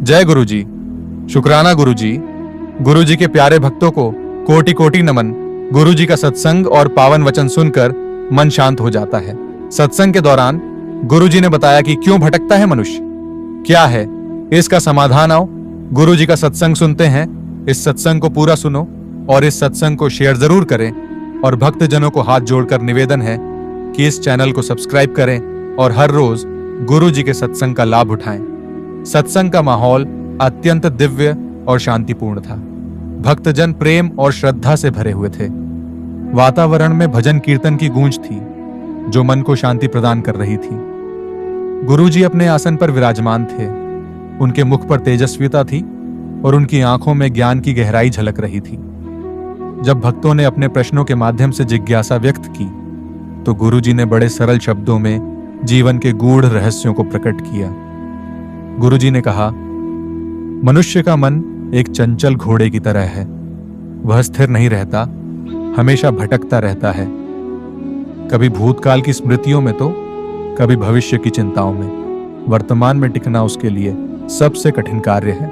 जय गुरुजी। शुक्राना गुरुजी। गुरुजी के प्यारे भक्तों को कोटि कोटि नमन। गुरुजी का सत्संग और पावन वचन सुनकर मन शांत हो जाता है। सत्संग के दौरान गुरुजी ने बताया कि क्यों भटकता है मनुष्य, क्या है इसका समाधान। आओ गुरुजी का सत्संग सुनते हैं। इस सत्संग को पूरा सुनो और इस सत्संग को शेयर जरूर करें। और भक्तजनों को हाथ जोड़कर निवेदन है कि इस चैनल को सब्सक्राइब करें और हर रोज गुरुजी के सत्संग का लाभ उठाएं। सत्संग का माहौल अत्यंत दिव्य और शांतिपूर्ण था। भक्तजन प्रेम और श्रद्धा से भरे हुए थे। वातावरण में भजन कीर्तन की गूंज थी जो मन को शांति प्रदान कर रही थी। गुरुजी अपने आसन पर विराजमान थे। उनके मुख पर तेजस्विता थी और उनकी आंखों में ज्ञान की गहराई झलक रही थी। जब भक्तों ने अपने प्रश्नों के माध्यम से जिज्ञासा व्यक्त की तो गुरुजी ने बड़े सरल शब्दों में जीवन के गूढ़ रहस्यों को प्रकट किया। गुरुजी ने कहा, मनुष्य का मन एक चंचल घोड़े की तरह है। वह स्थिर नहीं रहता, हमेशा भटकता रहता है, कभी भूतकाल की स्मृतियों में तो कभी भविष्य की चिंताओं में। वर्तमान में टिकना उसके लिए सबसे कठिन कार्य है।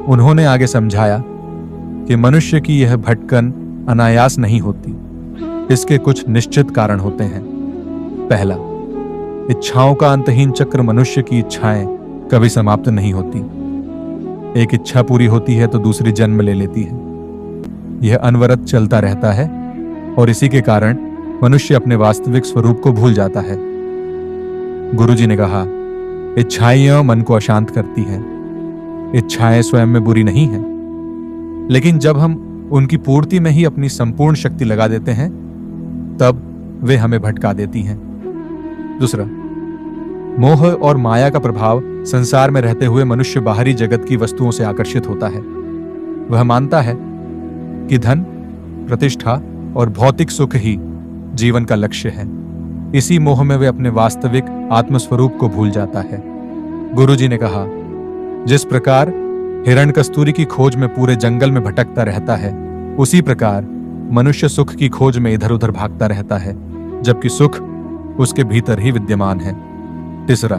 उन्होंने आगे समझाया कि मनुष्य की यह भटकन अनायास नहीं होती। इसके कुछ निश्चित कारण होते हैं। पहला, इच्छाओं का अंतहीन चक्र। मनुष्य की इच्छाएं कभी समाप्त नहीं होती। एक इच्छा पूरी होती है तो दूसरी जन्म ले लेती है। यह अनवरत चलता रहता है और इसी के कारण मनुष्य अपने वास्तविक स्वरूप को भूल जाता है। गुरुजी ने कहा, इच्छाएं मन को अशांत करती हैं। इच्छाएं स्वयं में बुरी नहीं हैं, लेकिन जब हम उनकी पूर्ति में ही अपनी संपूर्ण शक्ति लगा देते हैं तब वे हमें भटका देती हैं। दूसरा, मोह और माया का प्रभाव। संसार में रहते हुए मनुष्य बाहरी जगत की वस्तुओं से आकर्षित होता है। वह मानता है कि धन, प्रतिष्ठा और भौतिक सुख ही जीवन का लक्ष्य है। इसी मोह में वे अपने वास्तविक आत्मस्वरूप को भूल जाता है। गुरुजी ने कहा, जिस प्रकार हिरण कस्तूरी की खोज में पूरे जंगल में भटकता रहता है, उसी प्रकार मनुष्य सुख की खोज में इधर उधर भागता रहता है, जबकि सुख उसके भीतर ही विद्यमान है। तीसरा,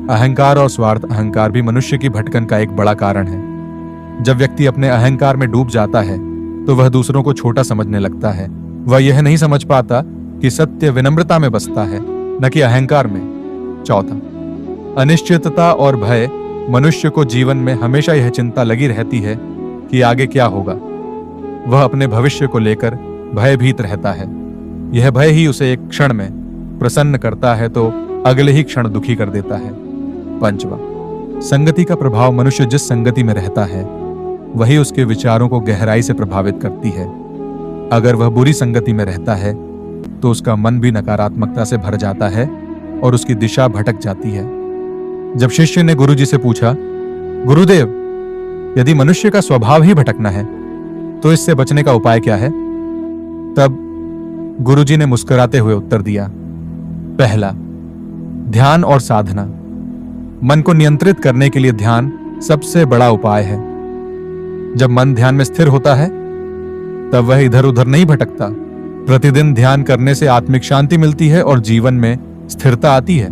अहंकार और स्वार्थ। अहंकार भी मनुष्य की भटकन का एक बड़ा कारण है। जब व्यक्ति अपने अहंकार में डूब जाता है तो वह दूसरों को छोटा समझने लगता है। वह यह नहीं समझ पाता कि सत्य विनम्रता में बसता है, न कि अहंकार में। चौथा, अनिश्चितता और भय। मनुष्य को जीवन में हमेशा यह चिंता लगी रहती है कि आगे क्या होगा। वह अपने भविष्य को लेकर भयभीत रहता है। यह भय ही उसे एक क्षण में प्रसन्न करता है तो अगले ही क्षण दुखी कर देता है। पंचवा, संगति का प्रभाव। मनुष्य जिस संगति में रहता है वही उसके विचारों को गहराई से प्रभावित करती है। अगर वह बुरी संगति में रहता है तो उसका मन भी नकारात्मकता से भर जाता है और उसकी दिशा भटक जाती है। जब शिष्य ने गुरुजी से पूछा, गुरुदेव, यदि मनुष्य का स्वभाव ही भटकना है तो इससे बचने का उपाय क्या है? तब गुरुजी ने मुस्कुराते हुए उत्तर दिया, पहला, ध्यान और साधना। मन को नियंत्रित करने के लिए ध्यान सबसे बड़ा उपाय है। जब मन ध्यान में स्थिर होता है तब वह इधर उधर नहीं भटकता। प्रतिदिन ध्यान करने से आत्मिक शांति मिलती है और जीवन में स्थिरता आती है।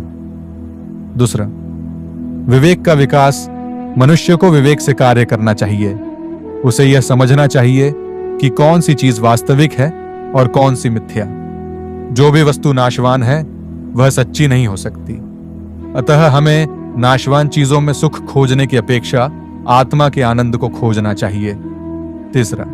दूसरा, विवेक का विकास। मनुष्य को विवेक से कार्य करना चाहिए। उसे यह समझना चाहिए कि कौन सी चीज वास्तविक है और कौन सी मिथ्या। जो भी वस्तु नाशवान है वह सच्ची नहीं हो सकती। अतः हमें नाशवान चीजों में सुख खोजने की अपेक्षा आत्मा के आनंद को खोजना चाहिए। तीसरा,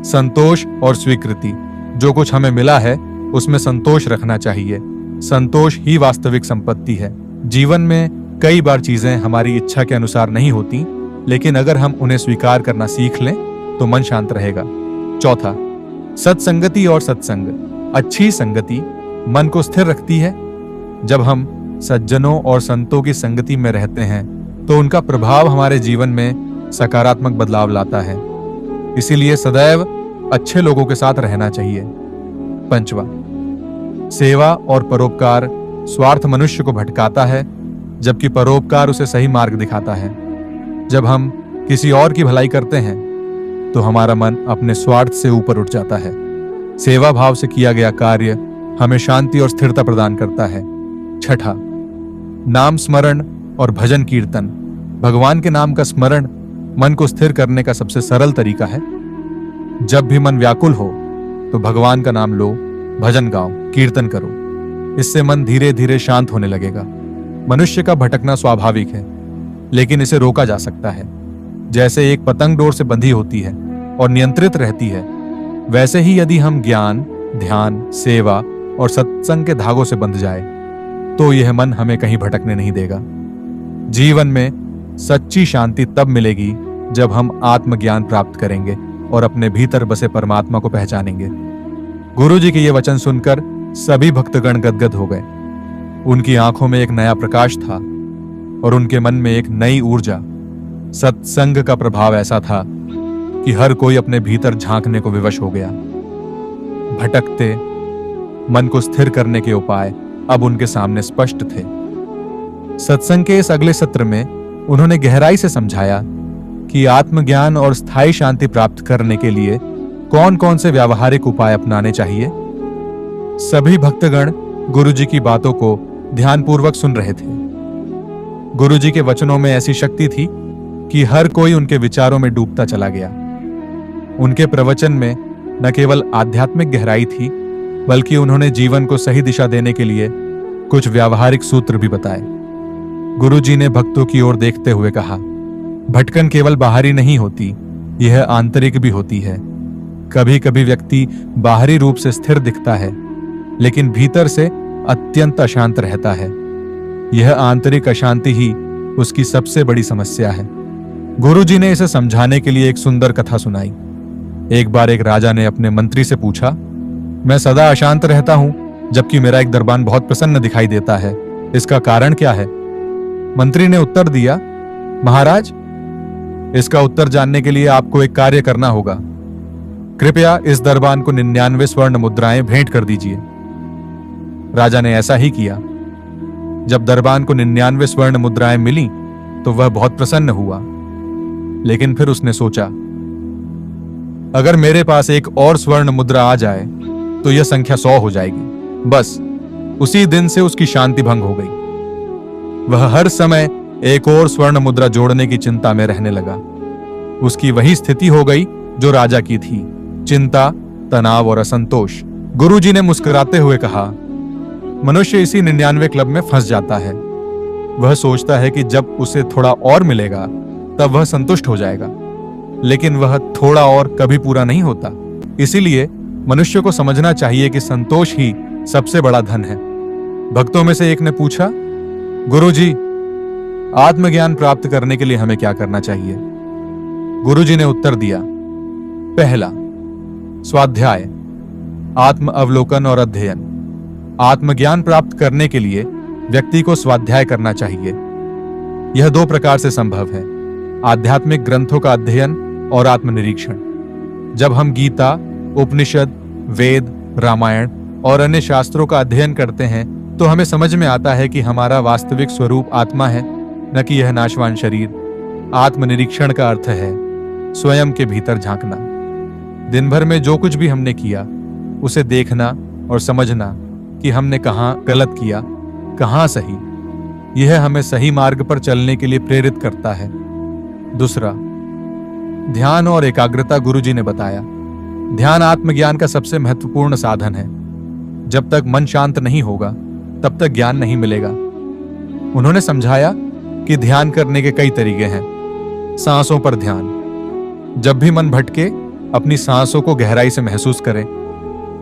संतोष और स्वीकृति। जो कुछ हमें मिला है उसमें संतोष रखना चाहिए। संतोष ही वास्तविक संपत्ति है। जीवन में कई बार चीजें हमारी इच्छा के अनुसार नहीं होती, लेकिन अगर हम उन्हें स्वीकार करना सीख लें तो मन शांत रहेगा। चौथा, सत्संगति और सत्संग। अच्छी संगति मन को स्थिर रखती है। जब हम सज्जनों और संतों की संगति में रहते हैं तो उनका प्रभाव हमारे जीवन में सकारात्मक बदलाव लाता है। इसीलिए सदैव अच्छे लोगों के साथ रहना चाहिए। पंचवा, सेवा और परोपकार। स्वार्थ मनुष्य को भटकाता है जबकि परोपकार उसे सही मार्ग दिखाता है। जब हम किसी और की भलाई करते हैं तो हमारा मन अपने स्वार्थ से ऊपर उठ जाता है। सेवा भाव से किया गया कार्य हमें शांति और स्थिरता प्रदान करता है। छठा, नाम स्मरण और भजन कीर्तन। भगवान के नाम का स्मरण मन को स्थिर करने का सबसे सरल तरीका है। जब भी मन व्याकुल हो तो भगवान का नाम लो, भजन गाओ, कीर्तन करो। इससे मन धीरे धीरे शांत होने लगेगा। मनुष्य का भटकना स्वाभाविक है, लेकिन इसे रोका जा सकता है। जैसे एक पतंग डोर से बंधी होती है और नियंत्रित रहती है, वैसे ही यदि हम ज्ञान, ध्यान, सेवा और सत्संग के धागों से बंध जाए तो यह मन हमें कहीं भटकने नहीं देगा। जीवन में सच्ची शांति तब मिलेगी जब हम आत्मज्ञान प्राप्त करेंगे और अपने भीतर बसे परमात्मा को पहचानेंगे। गुरु जी के ये वचन सुनकर सभी भक्तगण गदगद हो गए। उनकी आंखों में एक नया प्रकाश था और उनके मन में एक नई ऊर्जा। सत्संग का प्रभाव ऐसा था कि हर कोई अपने भीतर झांकने को विवश हो गया। भटकते मन को स्थिर करने के उपाय अब उनके सामने स्पष्ट थे। सत्संग के इस अगले सत्र में उन्होंने गहराई से समझाया कि आत्मज्ञान और स्थायी शांति प्राप्त करने के लिए कौन कौन से व्यावहारिक उपाय अपनाने चाहिए। सभी भक्तगण गुरु जी की बातों को ध्यानपूर्वक सुन रहे थे। गुरु जी के वचनों में ऐसी शक्ति थी कि हर कोई उनके विचारों में डूबता चला गया। उनके प्रवचन में न केवल आध्यात्मिक गहराई थी, बल्कि उन्होंने जीवन को सही दिशा देने के लिए कुछ व्यावहारिक सूत्र भी बताए। गुरु जी ने भक्तों की ओर देखते हुए कहा, भटकन केवल बाहरी नहीं होती, यह आंतरिक भी होती है। कभी कभी व्यक्ति बाहरी रूप से स्थिर दिखता है, लेकिन भीतर से अत्यंत अशांत रहता है। यह आंतरिक अशांति ही उसकी सबसे बड़ी समस्या है। गुरु जी ने इसे समझाने के लिए एक सुंदर कथा सुनाई। एक बार एक राजा ने अपने मंत्री से पूछा, मैं सदा अशांत रहता हूं, जबकि मेरा एक दरबान बहुत प्रसन्न दिखाई देता है। इसका कारण क्या है? मंत्री ने उत्तर दिया, महाराज, इसका उत्तर जानने के लिए आपको एक कार्य करना होगा। कृपया इस दरबान को 99 स्वर्ण मुद्राएं भेंट कर दीजिए। राजा ने ऐसा ही किया। जब दरबान को 99 स्वर्ण मुद्राएं मिली तो वह बहुत प्रसन्न हुआ, लेकिन फिर उसने सोचा, अगर मेरे पास एक और स्वर्ण मुद्रा आ जाए तो यह संख्या 100 हो जाएगी। बस उसी दिन से उसकी शांति भंग हो गई। वह हर समय एक और स्वर्ण मुद्रा जोड़ने की चिंता में रहने लगा। उसकी वही स्थिति हो गई जो राजा की थी, चिंता, तनाव और असंतोष। गुरुजी ने मुस्कुराते हुए कहा, मनुष्य इसी 99 क्लब में फंस जाता है। वह सोचता है कि जब उसे थोड़ा और मिलेगा तब वह संतुष्ट हो जाएगा, लेकिन वह थोड़ा और कभी पूरा नहीं होता। इसीलिए मनुष्य को समझना चाहिए कि संतोष ही सबसे बड़ा धन है। भक्तों में से एक ने पूछा, गुरुजी, आत्मज्ञान प्राप्त करने के लिए हमें क्या करना चाहिए? गुरुजी ने उत्तर दिया, पहला, स्वाध्याय, आत्म अवलोकन और अध्ययन। आत्मज्ञान प्राप्त करने के लिए व्यक्ति को स्वाध्याय करना चाहिए। यह 2 प्रकार से संभव है, आध्यात्मिक ग्रंथों का अध्ययन और आत्मनिरीक्षण। जब हम गीता, उपनिषद, वेद, रामायण और अन्य शास्त्रों का अध्ययन करते हैं तो हमें समझ में आता है कि हमारा वास्तविक स्वरूप आत्मा है, न कि यह नाशवान शरीर। आत्मनिरीक्षण का अर्थ है स्वयं के भीतर झांकना। दिन भर में जो कुछ भी हमने किया उसे देखना और समझना कि हमने कहां गलत किया, कहां सही। यह हमें सही मार्ग पर चलने के लिए प्रेरित करता है। दूसरा, ध्यान और एकाग्रता। गुरुजी ने बताया, ध्यान आत्मज्ञान का सबसे महत्वपूर्ण साधन है। जब तक मन शांत नहीं होगा तब तक ज्ञान नहीं मिलेगा। उन्होंने समझाया कि ध्यान करने के कई तरीके हैं। सांसों पर ध्यान। जब भी मन भटके अपनी सांसों को गहराई से महसूस करें,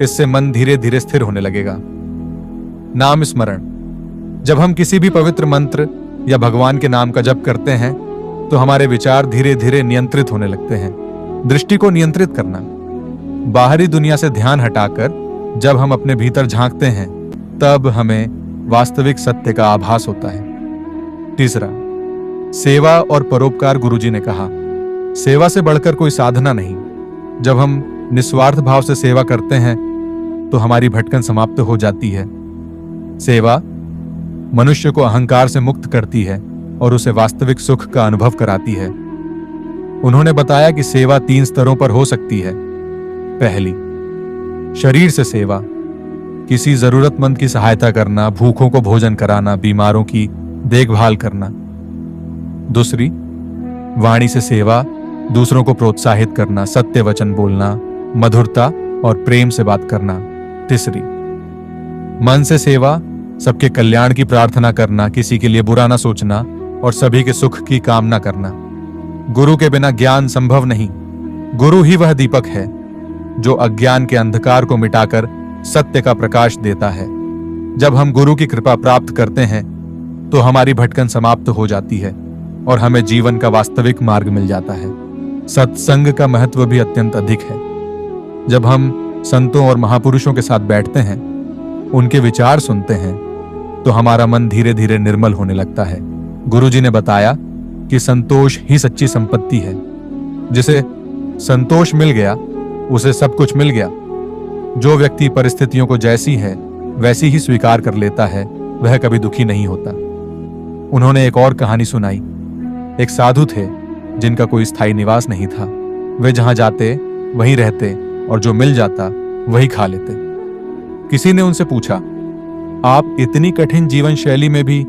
इससे मन धीरे धीरे स्थिर होने लगेगा। नाम स्मरण। जब हम किसी भी पवित्र मंत्र या भगवान के नाम का जप करते हैं तो हमारे विचार धीरे धीरे नियंत्रित होने लगते हैं। दृष्टि को नियंत्रित करना। बाहरी दुनिया से ध्यान हटाकर जब हम अपने भीतर झांकते हैं तब हमें वास्तविक सत्य का आभास होता है। तीसरा, सेवा और परोपकार। गुरुजी ने कहा, सेवा से बढ़कर कोई साधना नहीं। जब हम निस्वार्थ भाव से सेवा करते हैं तो हमारी भटकन समाप्त हो जाती है। सेवा मनुष्य को अहंकार से मुक्त करती है और उसे वास्तविक सुख का अनुभव कराती है। उन्होंने बताया कि सेवा 3 स्तरों पर हो सकती है। पहली, शरीर से सेवा, किसी जरूरतमंद की सहायता करना, भूखों को भोजन कराना, बीमारों की देखभाल करना। दूसरी, वाणी से सेवा, दूसरों को प्रोत्साहित करना, सत्य वचन बोलना, मधुरता और प्रेम से बात करना। तीसरी, मन से सेवा, सबके कल्याण की प्रार्थना करना, किसी के लिए बुरा ना सोचना और सभी के सुख की कामना करना। गुरु के बिना ज्ञान संभव नहीं। गुरु ही वह दीपक है जो अज्ञान के अंधकार को मिटाकर सत्य का प्रकाश देता है। जब हम गुरु की कृपा प्राप्त करते हैं तो हमारी भटकन समाप्त हो जाती है और हमें जीवन का वास्तविक मार्ग मिल जाता है। सत्संग का महत्व भी अत्यंत अधिक है। जब हम संतों और महापुरुषों के साथ बैठते हैं, उनके विचार सुनते हैं, तो हमारा मन धीरे धीरे निर्मल होने लगता है। गुरुजी ने बताया कि संतोष ही सच्ची संपत्ति है। जिसे संतोष मिल गया उसे सब कुछ मिल गया। जो व्यक्ति परिस्थितियों को जैसी है वैसी ही स्वीकार कर लेता है, वह कभी दुखी नहीं होता। उन्होंने एक और कहानी सुनाई। एक साधु थे जिनका कोई स्थायी निवास नहीं था। वे जहां जाते वहीं रहते और जो मिल जाता वही खा लेते। किसी ने उनसे पूछा, आप इतनी कठिन जीवन शैली में भी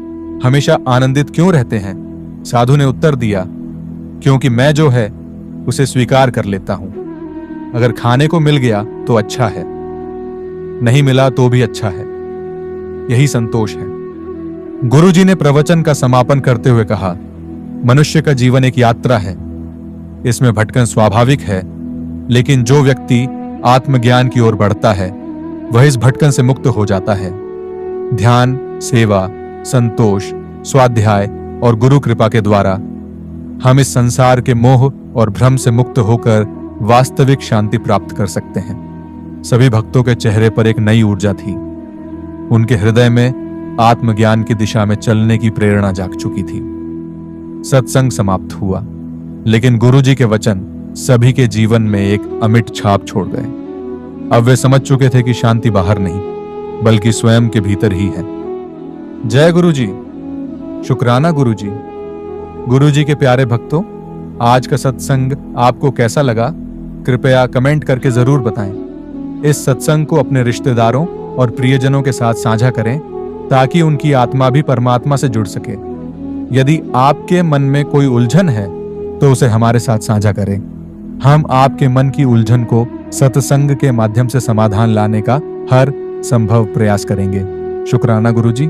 हमेशा आनंदित क्यों रहते हैं? साधु ने उत्तर दिया, क्योंकि मैं जो है उसे स्वीकार कर लेता हूं। अगर खाने को मिल गया तो अच्छा है, नहीं मिला तो भी अच्छा है। यही संतोष है। गुरुजी ने प्रवचन का समापन करते हुए कहा, मनुष्य का जीवन एक यात्रा है। इसमें भटकन स्वाभाविक है, लेकिन जो व्यक्ति आत्मज्ञान की ओर बढ़ता है वह इस भटकन से मुक्त हो जाता है। ध्यान, सेवा, संतोष, स्वाध्याय और गुरु कृपा के द्वारा हम इस संसार के मोह और भ्रम से मुक्त होकर वास्तविक शांति प्राप्त कर सकते हैं। सभी भक्तों के चेहरे पर एक नई ऊर्जा थी। उनके हृदय में आत्मज्ञान की दिशा में चलने की प्रेरणा जाग चुकी थी। सत्संग समाप्त हुआ, लेकिन गुरुजी के वचन सभी के जीवन में एक अमिट छाप छोड़ गए। अब वे समझ चुके थे कि शांति बाहर नहीं बल्कि स्वयं के भीतर ही है। जय गुरुजी। शुक्राना गुरुजी। गुरुजी के प्यारे भक्तों, आज का सत्संग आपको कैसा लगा? कृपया कमेंट करके जरूर बताएं। इस सत्संग को अपने रिश्तेदारों और प्रियजनों के साथ साझा करें ताकि उनकी आत्मा भी परमात्मा से जुड़ सके। यदि आपके मन में कोई उलझन है तो उसे हमारे साथ साझा करें। हम आपके मन की उलझन को सत्संग के माध्यम से समाधान लाने का हर संभव प्रयास करेंगे। शुक्राना गुरुजी।